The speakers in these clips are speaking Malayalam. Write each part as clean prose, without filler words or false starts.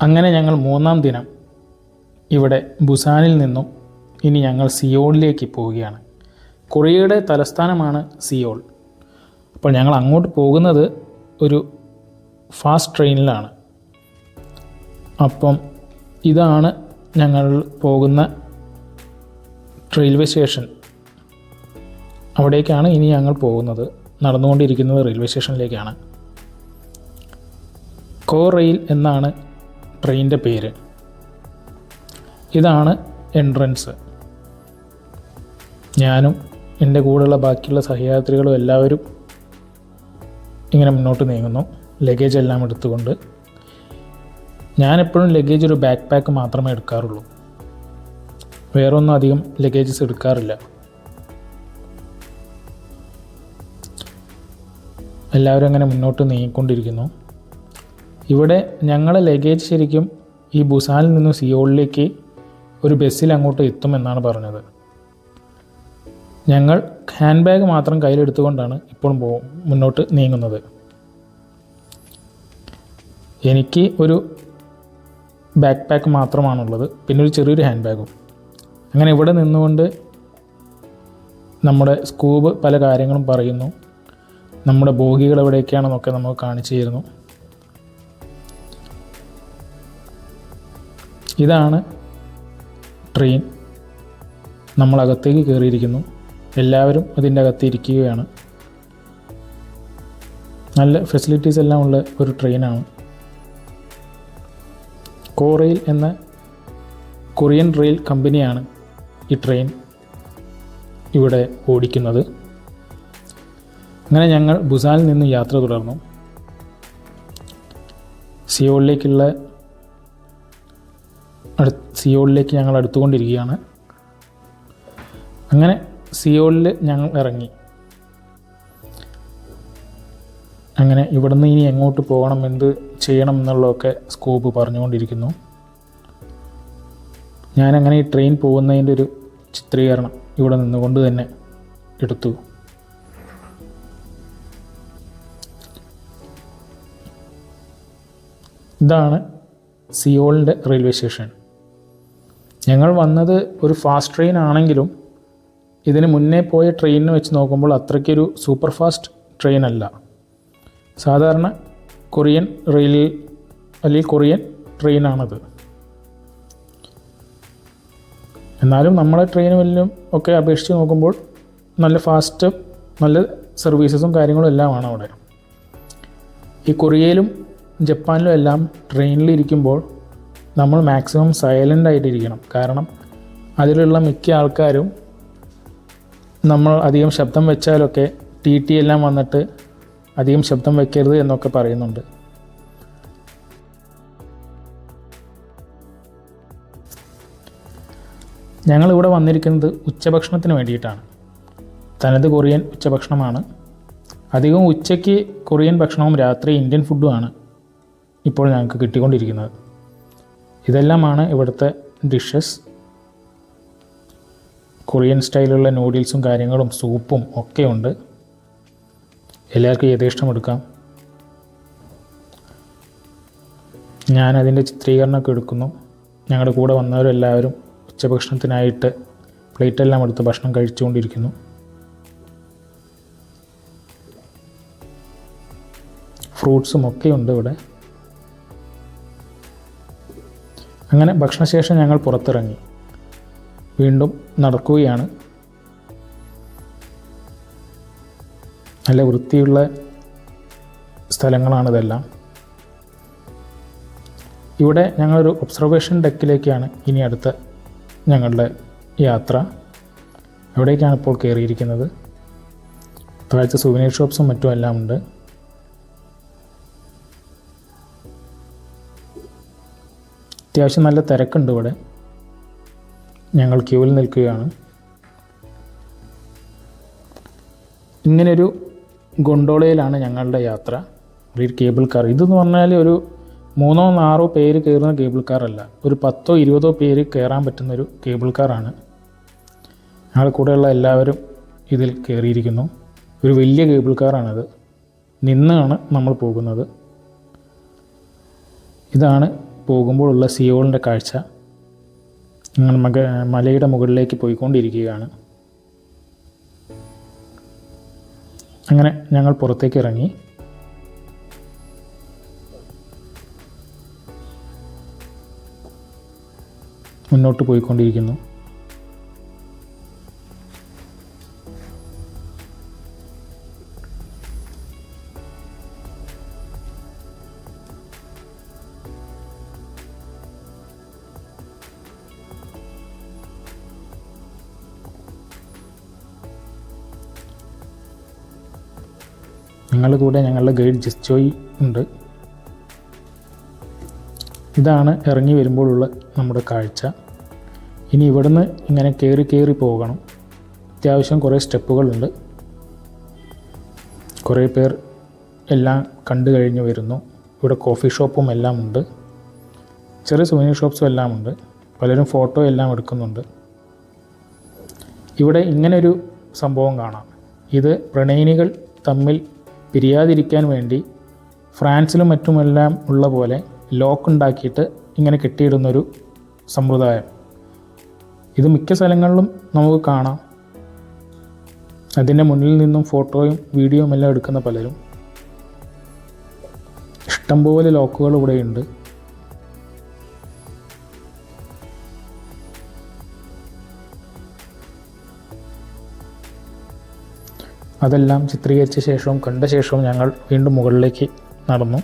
അങ്ങനെ ഞങ്ങൾ 3-ാം ദിനം ഇവിടെ ബുസാനിൽ നിന്നും ഇനി ഞങ്ങൾ സിയോളിലേക്ക് പോവുകയാണ്. കൊറിയയുടെ തലസ്ഥാനമാണ് സിയോൾ. അപ്പോൾ ഞങ്ങൾ അങ്ങോട്ട് പോകുന്നത് ഒരു ഫാസ്റ്റ് ട്രെയിനിലാണ്. അപ്പം ഇതാണ് ഞങ്ങൾ പോകുന്ന റെയിൽവേ സ്റ്റേഷൻ. അവിടേക്കാണ് ഇനി ഞങ്ങൾ പോകുന്നത്. നടന്നുകൊണ്ടിരിക്കുന്നത് റെയിൽവേ സ്റ്റേഷനിലേക്കാണ്. കോ റെയിൽ എന്നാണ് ട്രെയിനിൻ്റെ പേര്. ഇതാണ് എൻട്രൻസ്. ഞാനും എൻ്റെ കൂടെയുള്ള ബാക്കിയുള്ള സഹയാത്രികളും എല്ലാവരും ഇങ്ങനെ മുന്നോട്ട് നീങ്ങുന്നു, ലഗേജ് എല്ലാം എടുത്തുകൊണ്ട്. ഞാനെപ്പോഴും ലഗേജ് ഒരു ബാക്ക് പാക്ക് മാത്രമേ എടുക്കാറുള്ളൂ. വേറൊന്നും അധികം ലഗേജസ് എടുക്കാറില്ല. എല്ലാവരും അങ്ങനെ മുന്നോട്ട് നീങ്ങിക്കൊണ്ടിരിക്കുന്നു. ഇവിടെ ഞങ്ങളെ ലഗേജ് ശരിക്കും ഈ ബുസാനിൽ നിന്നും സിയോളിലേക്ക് ഒരു ബസ്സിൽ അങ്ങോട്ട് എത്തുമെന്നാണ് പറഞ്ഞത്. ഞങ്ങൾ ഹാൻഡ് ബാഗ് മാത്രം കയ്യിലെടുത്തുകൊണ്ടാണ് ഇപ്പോഴും മുന്നോട്ട് നീങ്ങുന്നത്. എനിക്ക് ഒരു ബാക്ക് പാക്ക് മാത്രമാണുള്ളത്, പിന്നെ ഒരു ചെറിയൊരു ഹാൻഡ് ബാഗും. അങ്ങനെ ഇവിടെ നിന്നുകൊണ്ട് നമ്മുടെ സ്കൂബ് പല കാര്യങ്ങളും പറയുന്നു. നമ്മുടെ ബോഗികൾ എവിടെയൊക്കെയാണെന്നൊക്കെ നമുക്ക് കാണിച്ചു തരുന്നു. ഇതാണ് ട്രെയിൻ. നമ്മളകത്തേക്ക് കയറിയിരിക്കുന്നു. എല്ലാവരും അതിൻ്റെ അകത്ത് ഇരിക്കുകയാണ്. നല്ല ഫെസിലിറ്റീസ് എല്ലാം ഉള്ള ഒരു ട്രെയിനാണ്. കോ റെയിൽ എന്ന കൊറിയൻ റെയിൽ കമ്പനിയാണ് ഈ ട്രെയിൻ ഇവിടെ ഓടിക്കുന്നത്. അങ്ങനെ ഞങ്ങൾ ബുസാനിൽ നിന്ന് യാത്ര തുടർന്നു. സിയോളിലേക്ക് ഞങ്ങൾ അടുത്തുകൊണ്ടിരിക്കുകയാണ്. അങ്ങനെ സിയോളിൽ ഞങ്ങൾ ഇറങ്ങി. അങ്ങനെ ഇവിടുന്ന് ഇനി എങ്ങോട്ട് പോകണം, എന്ത് ചെയ്യണം എന്നുള്ളതൊക്കെ സ്കോപ്പ് പറഞ്ഞുകൊണ്ടിരിക്കുന്നു. ഞാനങ്ങനെ ഈ ട്രെയിൻ പോകുന്നതിൻ്റെ ഒരു ചിത്രീകരണം ഇവിടെ നിന്നുകൊണ്ട് തന്നെ എടുത്തു. ഇതാണ് സിയോളിൻ്റെ റെയിൽവേ സ്റ്റേഷൻ. ഞങ്ങൾ വന്നത് ഒരു ഫാസ്റ്റ് ട്രെയിൻ ആണെങ്കിലും ഇതിന് മുന്നേ പോയ ട്രെയിനിനെ വെച്ച് നോക്കുമ്പോൾ അത്രയ്ക്കൊരു സൂപ്പർ ഫാസ്റ്റ് ട്രെയിൻ അല്ല. സാധാരണ കൊറിയൻ റെയിൽ അല്ലെങ്കിൽ കൊറിയൻ ട്രെയിനാണത്. എന്നാലും നമ്മളെ ട്രെയിനും ഒക്കെ അപേക്ഷിച്ച് നോക്കുമ്പോൾ നല്ല ഫാസ്റ്റ്, നല്ല സർവീസസും കാര്യങ്ങളും എല്ലാമാണ് അവിടെ. ഈ കൊറിയയിലും ജപ്പാനിലും എല്ലാം ട്രെയിനിലിരിക്കുമ്പോൾ നമ്മൾ മാക്സിമം സൈലൻ്റ് ആയിട്ടിരിക്കണം. കാരണം അതിലുള്ള മിക്ക ആൾക്കാരും നമ്മൾ അധികം ശബ്ദം വെച്ചാലൊക്കെ ടി എല്ലാം വന്നിട്ട് അധികം ശബ്ദം വെക്കരുത് എന്നൊക്കെ പറയുന്നുണ്ട്. ഞങ്ങളിവിടെ വന്നിരിക്കുന്നത് ഉച്ചഭക്ഷണത്തിന് വേണ്ടിയിട്ടാണ്. തനത് കൊറിയൻ ഉച്ചഭക്ഷണമാണ്. അധികം ഉച്ചയ്ക്ക് കൊറിയൻ ഭക്ഷണവും രാത്രി ഇന്ത്യൻ ഫുഡുമാണ് ഇപ്പോൾ ഞങ്ങൾക്ക് കിട്ടിക്കൊണ്ടിരിക്കുന്നത്. ഇതെല്ലാമാണ് ഇവിടുത്തെ ഡിഷസ്. കൊറിയൻ സ്റ്റൈലുള്ള നൂഡിൽസും കാര്യങ്ങളും സൂപ്പും ഒക്കെ ഉണ്ട്. എല്ലാവർക്കും യഥേഷ്ടം എടുക്കാം. ഞാനതിൻ്റെ ചിത്രീകരണമൊക്കെ എടുക്കുന്നു. ഞങ്ങളുടെ കൂടെ വന്നവരെല്ലാവരും ഉച്ചഭക്ഷണത്തിനായിട്ട് പ്ലേറ്റെല്ലാം എടുത്ത് ഭക്ഷണം കഴിച്ചുകൊണ്ടിരിക്കുന്നു. ഫ്രൂട്ട്സും ഒക്കെ ഉണ്ട് ഇവിടെ. അങ്ങനെ ഭക്ഷണശേഷം ഞങ്ങൾ പുറത്തിറങ്ങി വീണ്ടും നടക്കുകയാണ്. നല്ല വൃത്തിയുള്ള സ്ഥലങ്ങളാണിതെല്ലാം. ഇവിടെ ഞങ്ങളൊരു ഒബ്സർവേഷൻ ഡെക്കിലേക്കാണ് ഇനി അടുത്ത ഞങ്ങളുടെ യാത്ര. എവിടേക്കാണ് ഇപ്പോൾ കയറിയിരിക്കുന്നത്. താഴത്തെ സുവനീർ ഷോപ്സും മറ്റും എല്ലാം ഉണ്ട്. അത്യാവശ്യം നല്ല തിരക്കുണ്ട് ഇവിടെ. ഞങ്ങൾ ക്യൂവിൽ നിൽക്കുകയാണ്. ഇങ്ങനൊരു ഗൊണ്ടോളയിലാണ് ഞങ്ങളുടെ യാത്ര. ഒരു കേബിൾ കാർ. ഇതെന്ന് പറഞ്ഞാൽ ഒരു 3-4 പേര് കയറുന്ന കേബിൾ കാറല്ല, ഒരു 10-20 പേര് കയറാൻ പറ്റുന്നൊരു കേബിൾ കാറാണ്. ഞങ്ങളുടെ കൂടെയുള്ള എല്ലാവരും ഇതിൽ കയറിയിരിക്കുന്നു. ഒരു വലിയ കേബിൾ കാറാണിത്. നിന്നാണ് നമ്മൾ പോകുന്നത്. ഇതാണ് പോകുമ്പോഴുള്ള സിയോളിൻ്റെ കാഴ്ച. ഞങ്ങൾ മലയുടെ മുകളിലേക്ക് പോയിക്കൊണ്ടിരിക്കുകയാണ്. അങ്ങനെ ഞങ്ങൾ പുറത്തേക്ക് ഇറങ്ങി. മുന്നോട്ട് പോയിക്കൊണ്ടിരിക്കുന്നു. ഞങ്ങളുടെ കൂടെ ഞങ്ങളുടെ ഗൈഡ് ജിസ്ജോയ് ഉണ്ട്. ഇതാണ് ഇറങ്ങി വരുമ്പോഴുള്ള നമ്മുടെ കാഴ്ച. ഇനി ഇവിടുന്ന് ഇങ്ങനെ കയറി പോകണം. അത്യാവശ്യം കുറേ സ്റ്റെപ്പുകളുണ്ട്. കുറേ പേർ എല്ലാം കണ്ടു കഴിഞ്ഞ് വരുന്നു. ഇവിടെ കോഫി ഷോപ്പും എല്ലാം ഉണ്ട്, ചെറിയ സുവനീർ ഷോപ്സും എല്ലാം ഉണ്ട്. പലരും ഫോട്ടോ എല്ലാം എടുക്കുന്നുണ്ട്. ഇവിടെ ഇങ്ങനൊരു സംഭവം കാണാം. ഇത് പ്രണയിനികൾ തമ്മിൽ പിരിയാതിരിക്കാൻ വേണ്ടി ഫ്രാൻസിലും മറ്റുമെല്ലാം ഉള്ള പോലെ ലോക്ക് ഉണ്ടാക്കിയിട്ട് ഇങ്ങനെ കെട്ടിയിടുന്നൊരു സമ്പ്രദായം. ഇത് മിക്ക സ്ഥലങ്ങളിലും നമുക്ക് കാണാം. അതിൻ്റെ മുന്നിൽ നിന്നും ഫോട്ടോയും വീഡിയോയും എല്ലാം എടുക്കുന്ന പലരും. ഇഷ്ടംപോലെ ലോക്കുകൾ ഇവിടെയുണ്ട്. അതെല്ലാം ചിത്രീകരിച്ച ശേഷവും കണ്ട ശേഷവും ഞങ്ങൾ വീണ്ടും മുകളിലേക്ക് നടന്നു.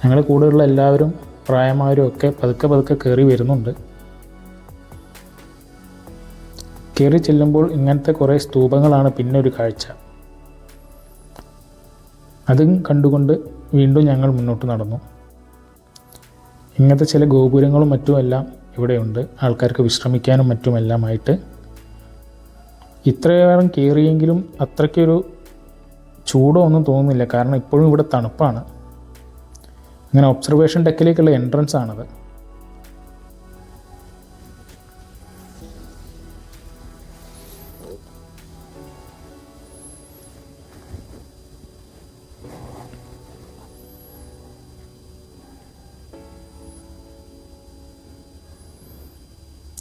ഞങ്ങളുടെ കൂടെയുള്ള എല്ലാവരും പ്രായമായവരും ഒക്കെ പതുക്കെ കയറി വരുന്നുണ്ട്. കയറി ചെല്ലുമ്പോൾ ഇങ്ങനത്തെ കുറേ സ്തൂപങ്ങളാണ് പിന്നെ ഒരു കാഴ്ച. അതും കണ്ടുകൊണ്ട് വീണ്ടും ഞങ്ങൾ മുന്നോട്ട് നടന്നു. ഇങ്ങനത്തെ ചില ഗോപുരങ്ങളും മറ്റുമെല്ലാം ഇവിടെയുണ്ട്, ആൾക്കാർക്ക് വിശ്രമിക്കാനും മറ്റുമെല്ലാമായിട്ട്. ഇത്രയേറെ കയറിയെങ്കിലും അത്രയ്ക്കൊരു ചൂടോ ഒന്നും തോന്നുന്നില്ല, കാരണം ഇപ്പോഴും ഇവിടെ തണുപ്പാണ്. അങ്ങനെ ഒബ്സർവേഷൻ ഡെക്കിലേക്കുള്ള എൻട്രൻസ് ആണത്.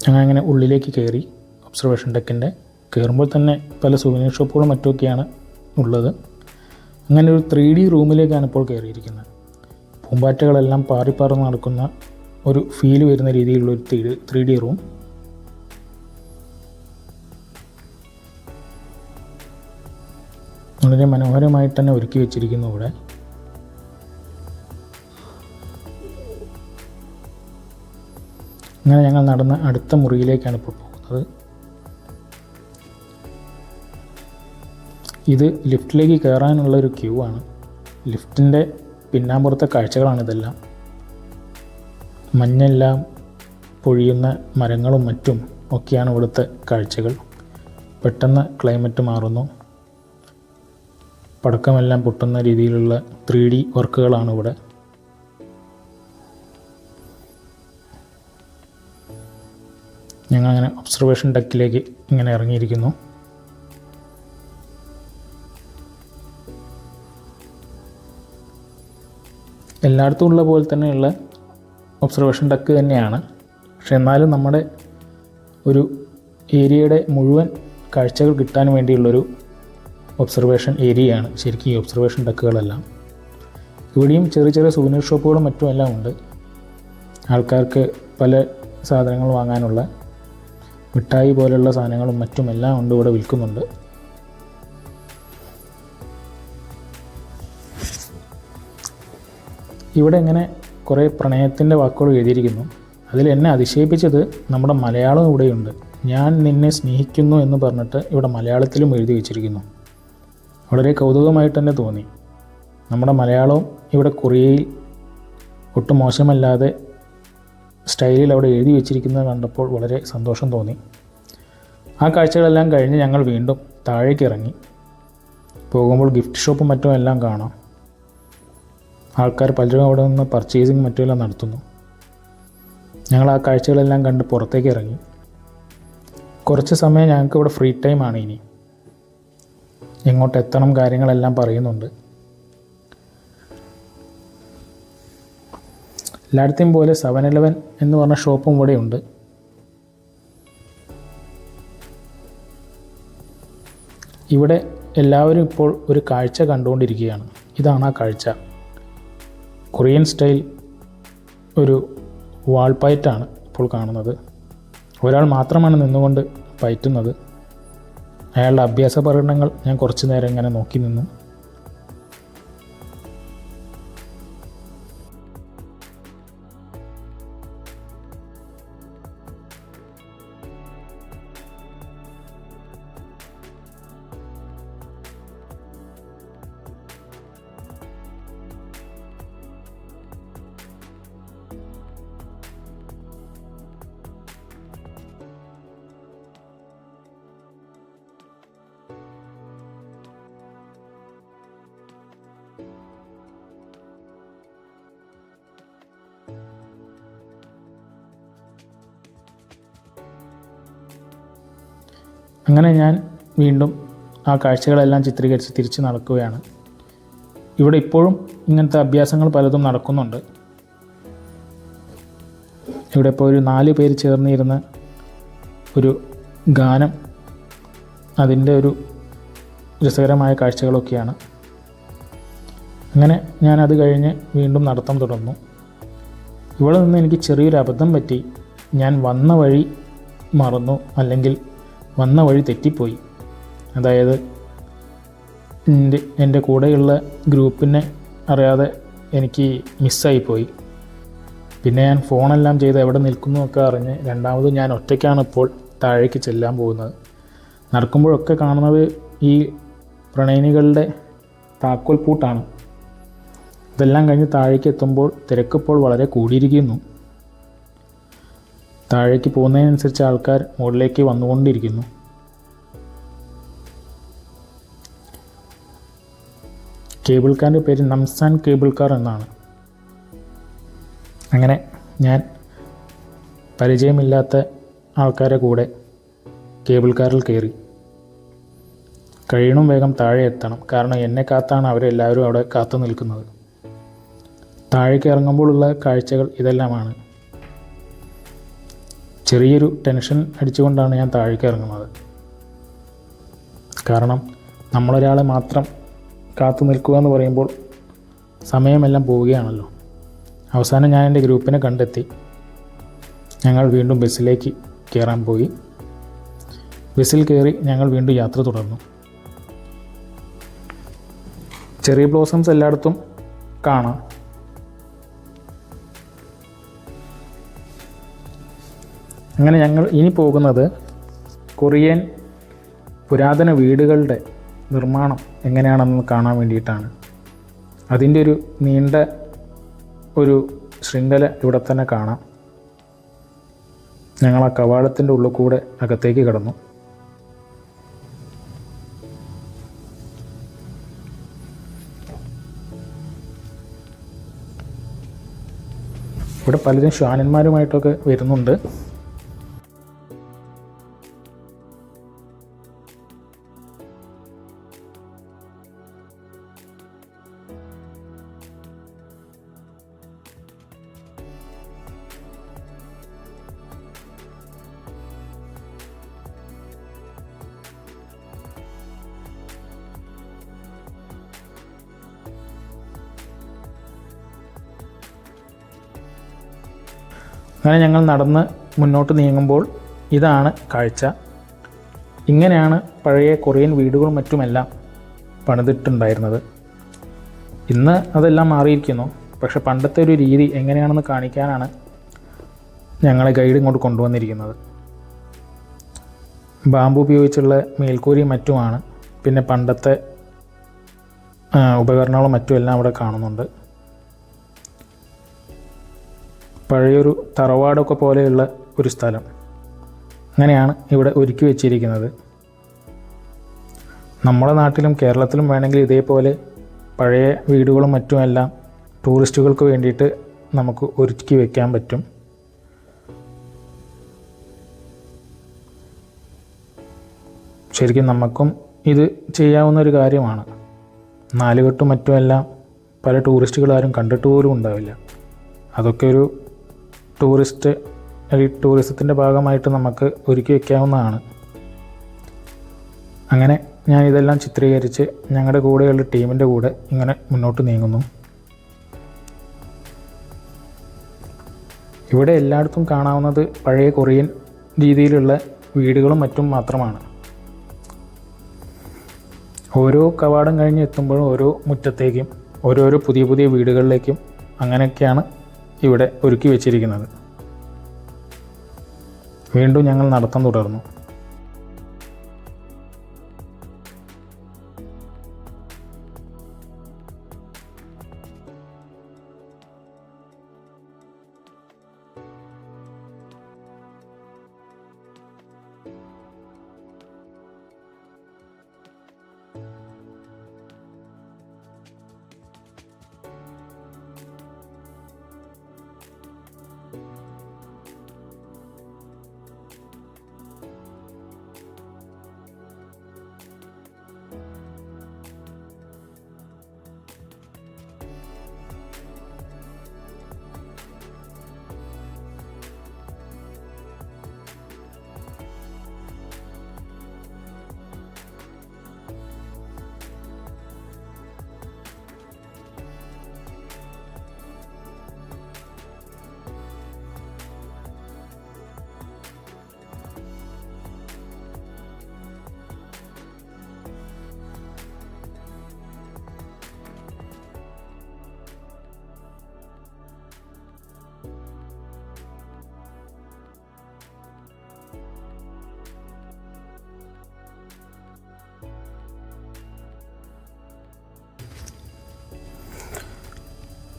ഞങ്ങൾ അങ്ങനെ ഉള്ളിലേക്ക് കയറി. ഒബ്സർവേഷൻ ഡെക്കിൻ്റെ കയറുമ്പോൾ തന്നെ പല സുവനീർ ഷോപ്പുകളും മറ്റുമൊക്കെയാണ് ഉള്ളത്. അങ്ങനെ ഒരു 3D റൂമിലേക്കാണ് ഇപ്പോൾ കയറിയിരിക്കുന്നത്. പൂമ്പാറ്റകളെല്ലാം പാറിപ്പറന്ന് നടക്കുന്ന ഒരു ഫീല് വരുന്ന രീതിയിലുള്ളൊരു 3D റൂം. വളരെ മനോഹരമായിട്ട് തന്നെ ഒരുക്കി വെച്ചിരിക്കുന്നു ഇവിടെ. അങ്ങനെ ഞങ്ങൾ നടന്ന അടുത്ത മുറിയിലേക്കാണ് ഇപ്പോൾ പോകുന്നത്. ഇത് ലിഫ്റ്റിലേക്ക് കയറാനുള്ളൊരു ക്യൂ ആണ്. ലിഫ്റ്റിൻ്റെ പിന്നാമ്പുറത്തെ കാഴ്ചകളാണിതെല്ലാം. മഞ്ഞെല്ലാം പൊഴിയുന്ന മരങ്ങളും മറ്റും ഒക്കെയാണ് ഇവിടുത്തെ കാഴ്ചകൾ. പെട്ടെന്ന് ക്ലൈമറ്റ് മാറുന്നു. പടക്കമെല്ലാം പൊട്ടുന്ന രീതിയിലുള്ള 3D വർക്കുകളാണ് ഇവിടെ. ഞങ്ങളങ്ങനെ ഒബ്സർവേഷൻ ഡെക്കിലേക്ക് ഇങ്ങനെ ഇറങ്ങിയിരിക്കുന്നു. എല്ലായിടത്തും ഉള്ള പോലെ തന്നെയുള്ള ഒബ്സർവേഷൻ ഡെക്ക് തന്നെയാണ്. പക്ഷെ എന്നാലും നമ്മുടെ ഒരു ഏരിയയുടെ മുഴുവൻ കാഴ്ചകൾ കിട്ടാൻ വേണ്ടിയുള്ളൊരു ഒബ്സർവേഷൻ ഏരിയയാണ് ശരിക്കും ഈ ഒബ്സർവേഷൻ ഡെക്കുകളെല്ലാം. ഇവിടെയും ചെറിയ ചെറിയ സുവനീർ ഷോപ്പുകളും മറ്റും എല്ലാം ഉണ്ട്. ആൾക്കാർക്ക് പല സാധനങ്ങൾ വാങ്ങാനുള്ള മിഠായി പോലെയുള്ള സാധനങ്ങളും മറ്റും എല്ലാം ഉണ്ട്, ഇവിടെ വിൽക്കുന്നുണ്ട്. ഇവിടെ ഇങ്ങനെ കുറേ പ്രണയത്തിൻ്റെ വാക്കുകൾ എഴുതിയിരിക്കുന്നു. അതിൽ എന്നെ അതിശയിപ്പിച്ചത് നമ്മുടെ മലയാളം ഇവിടെയുണ്ട്. ഞാൻ നിന്നെ സ്നേഹിക്കുന്നു എന്ന് പറഞ്ഞിട്ട് ഇവിടെ മലയാളത്തിലും എഴുതി വെച്ചിരിക്കുന്നു. വളരെ കൗതുകമായിട്ട് തന്നെ തോന്നി. നമ്മുടെ മലയാളവും ഇവിടെ കൊറിയയിൽ ഒട്ടും മോശമല്ലാതെ സ്റ്റൈലിൽ അവിടെ എഴുതി വെച്ചിരിക്കുന്നത് കണ്ടപ്പോൾ വളരെ സന്തോഷം തോന്നി. ആ കാഴ്ചകളെല്ലാം കഴിഞ്ഞ് ഞങ്ങൾ വീണ്ടും താഴേക്ക് ഇറങ്ങി. പോകുമ്പോൾ ഗിഫ്റ്റ് ഷോപ്പും മറ്റും എല്ലാം കാണാം. ആൾക്കാർ പലരും അവിടെ നിന്ന് പർച്ചേസിങ് മറ്റുമെല്ലാം നടത്തുന്നു. ഞങ്ങൾ ആ കാഴ്ചകളെല്ലാം കണ്ട് പുറത്തേക്ക് ഇറങ്ങി. കുറച്ച് സമയം ഞങ്ങൾക്ക് ഇവിടെ ഫ്രീ ടൈമാണ്. ഇനി എങ്ങോട്ട് എത്തണം കാര്യങ്ങളെല്ലാം പറയുന്നുണ്ട്. എല്ലായിടത്തെയും പോലെ 7-Eleven എന്ന് പറഞ്ഞ ഷോപ്പും ഇവിടെയുണ്ട്. ഇവിടെ എല്ലാവരും ഇപ്പോൾ ഒരു കാഴ്ച കണ്ടുകൊണ്ടിരിക്കുകയാണ്. ഇതാണ് ആ കാഴ്ച. കൊറിയൻ സ്റ്റൈൽ ഒരു വാൾ പയറ്റാണ് ഇപ്പോൾ കാണുന്നത്. ഒരാൾ മാത്രമാണ് നിന്നുകൊണ്ട് പയറ്റുന്നത്. അയാളുടെ അഭ്യാസ പ്രകടനങ്ങൾ ഞാൻ കുറച്ചു നേരം ഇങ്ങനെ നോക്കി നിന്നു. അങ്ങനെ ഞാൻ വീണ്ടും ആ കാഴ്ചകളെല്ലാം ചിത്രീകരിച്ച് തിരിച്ച് നടക്കുകയാണ്. ഇവിടെ ഇപ്പോഴും ഇങ്ങനത്തെ അഭ്യാസങ്ങൾ പലതും നടക്കുന്നുണ്ട്. ഇവിടെ ഇപ്പോൾ ഒരു 4 പേര് ചേർന്നിരുന്ന ഒരു ഗാനം, അതിൻ്റെ ഒരു രസകരമായ കാഴ്ചകളൊക്കെയാണ്. അങ്ങനെ ഞാനത് കഴിഞ്ഞ് വീണ്ടും നടത്തം തുടർന്നു. ഇവിടെ നിന്ന് എനിക്ക് ചെറിയൊരു അബദ്ധം പറ്റി. ഞാൻ വന്ന വഴി മറന്നു, അല്ലെങ്കിൽ വന്ന വഴി തെറ്റിപ്പോയി. അതായത് എൻ്റെ കൂടെയുള്ള ഗ്രൂപ്പിനെ അറിയാതെ എനിക്ക് മിസ്സായിപ്പോയി. പിന്നെ ഞാൻ ഫോണെല്ലാം ചെയ്ത് എവിടെ നിൽക്കുന്നു ഒക്കെ അറിഞ്ഞ് രണ്ടാമത് ഞാൻ ഒറ്റയ്ക്കാണ് ഇപ്പോൾ താഴേക്ക് ചെല്ലാൻ പോകുന്നത്. നടക്കുമ്പോഴൊക്കെ കാണുന്നത് ഈ പ്രണയിനികളുടെ താക്കോൽ പൂട്ടാണ്. ഇതെല്ലാം കഴിഞ്ഞ് താഴേക്ക് എത്തുമ്പോൾ തിരക്കിപ്പോൾ വളരെ കൂടിയിരിക്കുന്നു. താഴേക്ക് പോകുന്നതിനനുസരിച്ച് ആൾക്കാർ മുകളിലേക്ക് വന്നുകൊണ്ടിരിക്കുന്നു. കേബിൾ കാറിൻ്റെ പേര് നംസാൻ കേബിൾ കാർ എന്നാണ്. അങ്ങനെ ഞാൻ പരിചയമില്ലാത്ത ആൾക്കാരെ കൂടെ കേബിൾ കാറിൽ കയറി. കഴിയണം വേഗം താഴെ എത്തണം, കാരണം എന്നെ കാത്താണ് അവരെല്ലാവരും അവിടെ കാത്തു നിൽക്കുന്നത്. താഴേക്ക് ഇറങ്ങുമ്പോഴുള്ള കാഴ്ചകൾ ഇതെല്ലാമാണ്. ചെറിയൊരു ടെൻഷൻ അടിച്ചുകൊണ്ടാണ് ഞാൻ താഴേക്ക് ഇറങ്ങുന്നത്. കാരണം നമ്മളൊരാളെ മാത്രം കാത്തു നിൽക്കുക എന്ന് പറയുമ്പോൾ സമയമെല്ലാം പോവുകയാണല്ലോ. അവസാനം ഞാൻ എൻ്റെ ഗ്രൂപ്പിനെ കണ്ടെത്തി. ഞങ്ങൾ വീണ്ടും ബസ്സിലേക്ക് കയറാൻ പോയി. ബസ്സിൽ കയറി ഞങ്ങൾ വീണ്ടും യാത്ര തുടർന്നു. ചെറിയ ബ്ലോസംസ് എല്ലായിടത്തും കാണാം. അങ്ങനെ ഞങ്ങൾ ഇനി പോകുന്നത് കൊറിയൻ പുരാതന വീടുകളുടെ നിർമ്മാണം എങ്ങനെയാണെന്ന് കാണാൻ വേണ്ടിയിട്ടാണ്. അതിൻ്റെ ഒരു നീണ്ട ഒരു ശൃംഖല ഇവിടെ തന്നെ കാണാം. ഞങ്ങൾ ആ കവാടത്തിൻ്റെ ഉള്ളിൽ കൂടെ അകത്തേക്ക് കടന്നു. ഇവിടെ പലരും ശ്വാനന്മാരുമായിട്ടൊക്കെ വരുന്നുണ്ട്. അങ്ങനെ ഞങ്ങൾ നടന്ന് മുന്നോട്ട് നീങ്ങുമ്പോൾ ഇതാണ് കാഴ്ച. ഇങ്ങനെയാണ് പഴയ കൊറിയൻ വീടുകളും മറ്റുമെല്ലാം പണിതിട്ടുണ്ടായിരുന്നത്. ഇന്ന് അതെല്ലാം മാറിയിരിക്കുന്നു. പക്ഷെ പണ്ടത്തെ ഒരു രീതി എങ്ങനെയാണെന്ന് കാണിക്കാനാണ് ഞങ്ങളെ ഗൈഡ് ഇങ്ങോട്ട് കൊണ്ടുവന്നിരിക്കുന്നത്. ബാമ്പു ഉപയോഗിച്ചുള്ള മേൽക്കൂരയും മറ്റുമാണ്. പിന്നെ പണ്ടത്തെ ഉപകരണങ്ങളും മറ്റും എല്ലാം അവിടെ കാണുന്നുണ്ട്. പഴയൊരു തറവാടൊക്കെ പോലെയുള്ള ഒരു സ്ഥലം അങ്ങനെയാണ് ഇവിടെ ഒരുക്കി വെച്ചിരിക്കുന്നത്. നമ്മുടെ നാട്ടിലും കേരളത്തിലും വേണമെങ്കിൽ ഇതേപോലെ പഴയ വീടുകളും മറ്റുമെല്ലാം ടൂറിസ്റ്റുകൾക്ക് വേണ്ടിയിട്ട് നമുക്ക് ഒരുക്കി വയ്ക്കാൻ പറ്റും. ശരിക്കും നമുക്കും ഇത് ചെയ്യാവുന്ന ഒരു കാര്യമാണ്. നാലുകെട്ടും മറ്റുമെല്ലാം പല ടൂറിസ്റ്റുകളാരും കണ്ടിട്ട് പോലും ഉണ്ടാവില്ല. അതൊക്കെ ഒരു ടൂറിസത്തിൻ്റെ ഭാഗമായിട്ട് നമുക്ക് ഒരുക്കി വയ്ക്കാവുന്നതാണ്. അങ്ങനെ ഞാനിതെല്ലാം ചിത്രീകരിച്ച് ഞങ്ങളുടെ കൂടെയുള്ള ടീമിൻ്റെ കൂടെ ഇങ്ങനെ മുന്നോട്ട് നീങ്ങുന്നു. ഇവിടെ എല്ലായിടത്തും കാണാവുന്നത് പഴയ കൊറിയൻ രീതിയിലുള്ള വീടുകളും മറ്റും മാത്രമാണ്. ഓരോ കവാടം കഴിഞ്ഞ് എത്തുമ്പോഴും ഓരോ മുറ്റത്തേക്കും ഓരോരോ പുതിയ പുതിയ വീടുകളിലേക്കും അങ്ങനെയൊക്കെയാണ് ഇവിടെ ഒരുക്കി വെച്ചിരിക്കുന്നത്. വീണ്ടും ഞങ്ങൾ നടത്തം തുടർന്നു.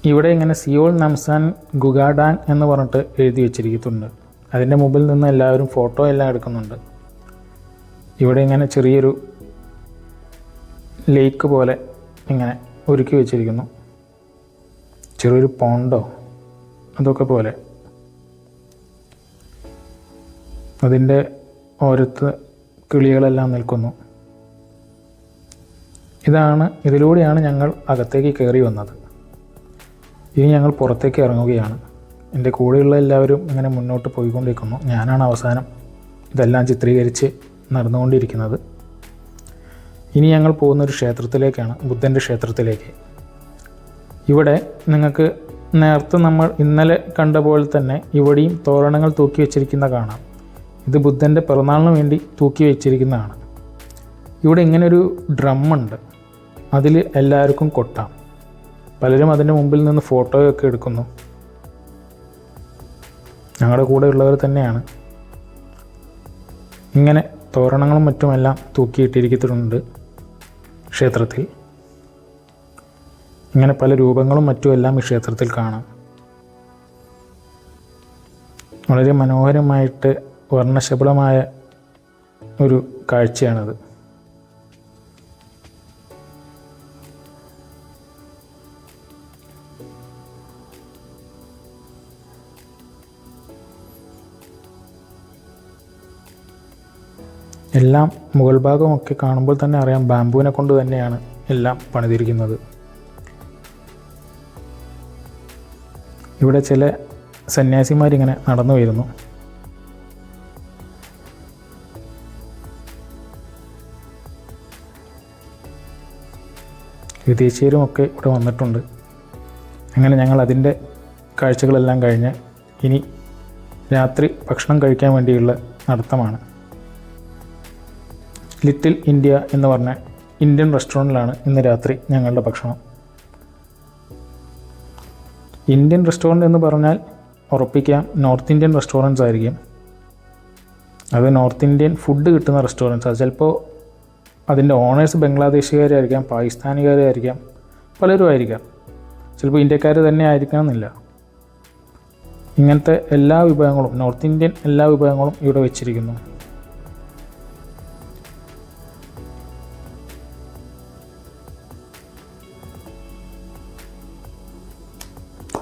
ഇവിടെ ഇങ്ങനെ സിയോൾ നംസാൻ ഗുഗാഡാങ് എന്ന് പറഞ്ഞിട്ട് എഴുതി വെച്ചിരിക്കുന്നുണ്ട്. അതിൻ്റെ മുമ്പിൽ നിന്ന് എല്ലാവരും ഫോട്ടോ എല്ലാം എടുക്കുന്നുണ്ട്. ഇവിടെ ഇങ്ങനെ ചെറിയൊരു ലേക്ക് പോലെ ഇങ്ങനെ ഒരുക്കി വെച്ചിരിക്കുന്നു. ചെറിയൊരു പോണ്ടോ അതൊക്കെ പോലെ. അതിൻ്റെ ഓരത്ത് കിളികളെല്ലാം നിൽക്കുന്നു. ഇതിലൂടെയാണ് ഞങ്ങൾ അകത്തേക്ക് കയറി വന്നത്. ഇനി ഞങ്ങൾ പുറത്തേക്ക് ഇറങ്ങുകയാണ്. എൻ്റെ കൂടെയുള്ള എല്ലാവരും ഇങ്ങനെ മുന്നോട്ട് പോയിക്കൊണ്ടിരിക്കുന്നു. ഞാനാണ് അവസാനം ഇതെല്ലാം ചിത്രീകരിച്ച് നടന്നുകൊണ്ടിരിക്കുന്നത്. ഇനി ഞങ്ങൾ പോകുന്നൊരു ക്ഷേത്രത്തിലേക്കാണ്, ബുദ്ധൻ്റെ ക്ഷേത്രത്തിലേക്ക്. ഇവിടെ നിങ്ങൾക്ക് നേരത്തെ നമ്മൾ ഇന്നലെ കണ്ട പോലെ തന്നെ ഇവിടെയും തോരണങ്ങൾ തൂക്കി വെച്ചിരിക്കുന്ന കാണാം. ഇത് ബുദ്ധൻ്റെ പിറന്നാളിന് വേണ്ടി തൂക്കി വെച്ചിരിക്കുന്നതാണ്. ഇവിടെ ഇങ്ങനൊരു ഡ്രമ്മുണ്ട്, അതിൽ എല്ലാവർക്കും കൊട്ടാം. പലരും അതിൻ്റെ മുമ്പിൽ നിന്ന് ഫോട്ടോയൊക്കെ എടുക്കുന്നു. ഞങ്ങളുടെ കൂടെ ഉള്ളവർ തന്നെയാണ്. ഇങ്ങനെ തോരണങ്ങളും മറ്റുമെല്ലാം തൂക്കിയിട്ടിരിക്കുന്നുണ്ട് ക്ഷേത്രത്തിൽ. ഇങ്ങനെ പല രൂപങ്ങളും മറ്റുമെല്ലാം ഈ ക്ഷേത്രത്തിൽ കാണാം. വളരെ മനോഹരമായിട്ട് വർണ്ണശബളമായ ഒരു കാഴ്ചയാണത്. എല്ലാം മുകൾ ഭാഗമൊക്കെ കാണുമ്പോൾ തന്നെ അറിയാം ബാംബുവിനെ കൊണ്ട് തന്നെയാണ് എല്ലാം പണിതിരിക്കുന്നത്. ഇവിടെ ചില സന്യാസിമാരിങ്ങനെ നടന്നു വരുന്നു. വിദേശീയരുമൊക്കെ ഇവിടെ വന്നിട്ടുണ്ട്. അങ്ങനെ ഞങ്ങൾ അതിൻ്റെ കാഴ്ചകളെല്ലാം കഴിഞ്ഞ് ഇനി രാത്രി ഭക്ഷണം കഴിക്കാൻ വേണ്ടിയുള്ള നടത്തമാണ്. ലിറ്റിൽ ഇന്ത്യ എന്ന് പറഞ്ഞ ഇന്ത്യൻ റെസ്റ്റോറൻറ്റിലാണ് ഇന്ന് രാത്രി ഞങ്ങളുടെ ഭക്ഷണം. ഇന്ത്യൻ റെസ്റ്റോറൻറ്റ് എന്ന് പറഞ്ഞാൽ ഉറപ്പിക്കാം നോർത്ത് ഇന്ത്യൻ റെസ്റ്റോറൻറ്റ്സ് ആയിരിക്കും. അത് നോർത്ത് ഇന്ത്യൻ ഫുഡ് കിട്ടുന്ന റെസ്റ്റോറൻറ്റ്സ്. അത് ചിലപ്പോൾ അതിൻ്റെ ഓണേഴ്സ് ബംഗ്ലാദേശുകാരായിരിക്കാം, പാകിസ്ഥാനുകാരായിരിക്കാം, പലരും ആയിരിക്കാം. ചിലപ്പോൾ ഇന്ത്യക്കാർ തന്നെ ആയിരിക്കണമെന്നില്ല. ഇങ്ങനത്തെ എല്ലാ വിഭവങ്ങളും, നോർത്ത് ഇന്ത്യൻ എല്ലാ വിഭവങ്ങളും ഇവിടെ വെച്ചിരിക്കുന്നു.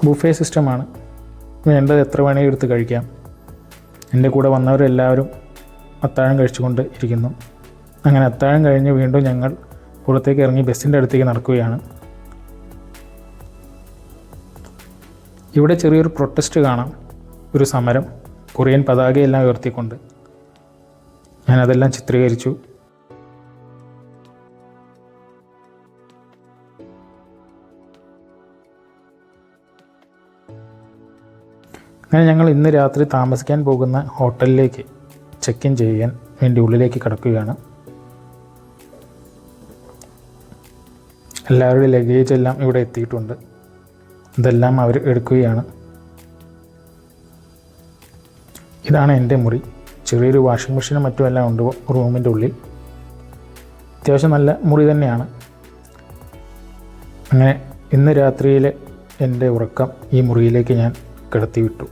ബുഫേ സിസ്റ്റമാണ്. വേണ്ടത് എത്ര വേണമെങ്കിൽ എടുത്ത് കഴിക്കാം. എൻ്റെ കൂടെ വന്നവരെല്ലാവരും അത്താഴം കഴിച്ചുകൊണ്ട് ഇരിക്കുന്നു. അങ്ങനെ അത്താഴം കഴിഞ്ഞ് വീണ്ടും ഞങ്ങൾ പുറത്തേക്ക് ഇറങ്ങി ബസ്സിൻ്റെ അടുത്തേക്ക് നടക്കുകയാണ്. ഇവിടെ ചെറിയൊരു പ്രൊട്ടസ്റ്റ് കാണാം, ഒരു സമരം, കൊറിയൻ പതാകയെല്ലാം ഉയർത്തിക്കൊണ്ട്. ഞാനതെല്ലാം ചിത്രീകരിച്ചു. അങ്ങനെ ഞങ്ങൾ ഇന്ന് രാത്രി താമസിക്കാൻ പോകുന്ന ഹോട്ടലിലേക്ക് ചെക്ക് ഇൻ ചെയ്യാൻ വേണ്ടി ഉള്ളിലേക്ക് കടക്കുകയാണ്. എല്ലാവരുടെയും ലഗേജ് എല്ലാം ഇവിടെ എത്തിയിട്ടുണ്ട്. ഇതെല്ലാം അവർ എടുക്കുകയാണ്. ഇതാണ് എൻ്റെ മുറി. ചെറിയൊരു വാഷിംഗ് മെഷീനും മറ്റുമെല്ലാം ഉണ്ട് റൂമിൻ്റെ ഉള്ളിൽ. അത്യാവശ്യം നല്ല മുറി തന്നെയാണ്. അങ്ങനെ ഇന്ന് രാത്രിയിലെ എൻ്റെ ഉറക്കം ഈ മുറിയിലേക്ക് ഞാൻ കിടത്തി വിട്ടു.